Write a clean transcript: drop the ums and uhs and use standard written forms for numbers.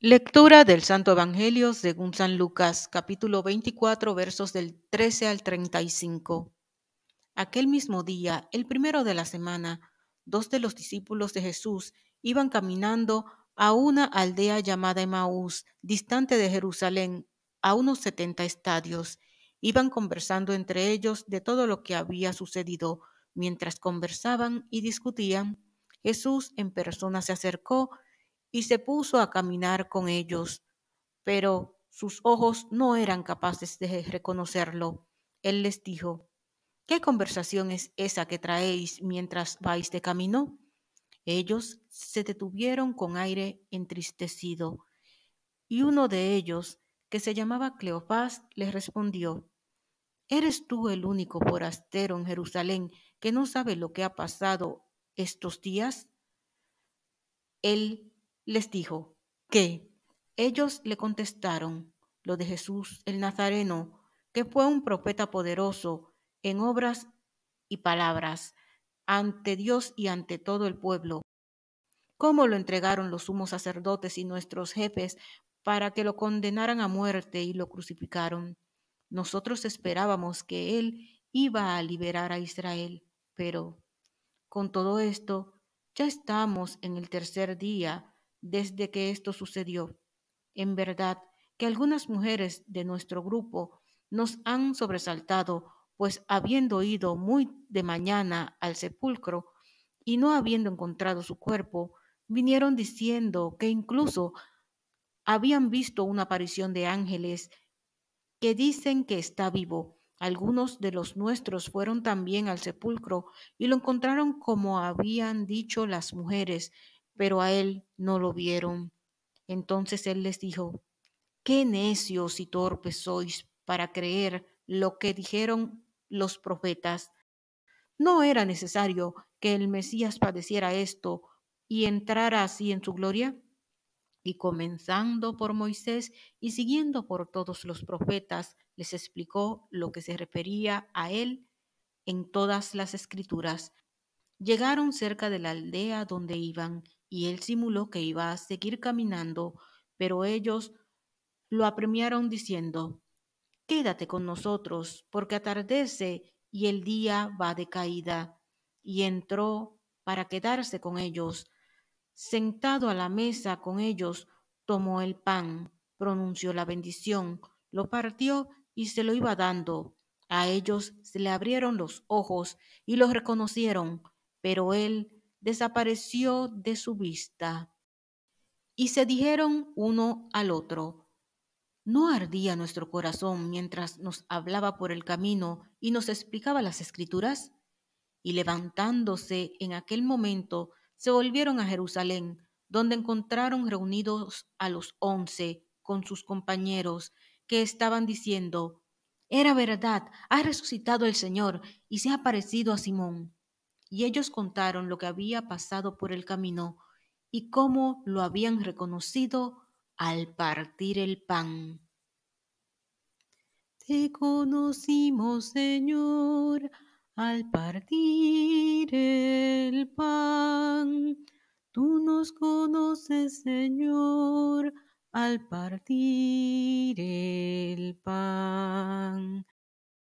Lectura del Santo Evangelio según San Lucas, capítulo 24, versos del 13 al 35. Aquel mismo día, el primero de la semana, dos de los discípulos de Jesús iban caminando a una aldea llamada Emaús, distante de Jerusalén, a unos 70 estadios. Iban conversando entre ellos de todo lo que había sucedido. Mientras conversaban y discutían, Jesús en persona se acercó y se puso a caminar con ellos, pero sus ojos no eran capaces de reconocerlo. Él les dijo: ¿Qué conversación es esa que traéis mientras vais de camino? Ellos se detuvieron con aire entristecido, y uno de ellos, que se llamaba Cleofás, les respondió: ¿Eres tú el único forastero en Jerusalén que no sabe lo que ha pasado estos días? Él les dijo: ¿Qué? Ellos le contestaron: lo de Jesús el Nazareno, que fue un profeta poderoso en obras y palabras ante Dios y ante todo el pueblo. Cómo lo entregaron los sumos sacerdotes y nuestros jefes para que lo condenaran a muerte y lo crucificaron. Nosotros esperábamos que él iba a liberar a Israel, pero con todo esto, ya estamos en el tercer día desde que esto sucedió. En verdad que algunas mujeres de nuestro grupo nos han sobresaltado, pues habiendo ido muy de mañana al sepulcro y no habiendo encontrado su cuerpo, vinieron diciendo que incluso habían visto una aparición de ángeles que dicen que está vivo. Algunos de los nuestros fueron también al sepulcro y lo encontraron como habían dicho las mujeres, pero a él no lo vieron. Entonces él les dijo: Qué necios y torpes sois para creer lo que dijeron los profetas. ¿No era necesario que el Mesías padeciera esto y entrara así en su gloria? Y comenzando por Moisés y siguiendo por todos los profetas, les explicó lo que se refería a él en todas las escrituras. Llegaron cerca de la aldea donde iban, y él simuló que iba a seguir caminando, pero ellos lo apremiaron diciendo: Quédate con nosotros, porque atardece y el día va de caída. Y entró para quedarse con ellos. Sentado a la mesa con ellos, tomó el pan, pronunció la bendición, lo partió y se lo iba dando. A ellos se le abrieron los ojos y los reconocieron, pero él desapareció de su vista. Y se dijeron uno al otro: ¿No ardía nuestro corazón mientras nos hablaba por el camino y nos explicaba las escrituras? Y levantándose en aquel momento, se volvieron a Jerusalén, donde encontraron reunidos a los 11 con sus compañeros, que estaban diciendo: Era verdad, ha resucitado el Señor y se ha aparecido a Simón. Y ellos contaron lo que había pasado por el camino y cómo lo habían reconocido al partir el pan. Te conocimos, Señor, al partir el pan. Tú nos conoces, Señor, al partir el pan.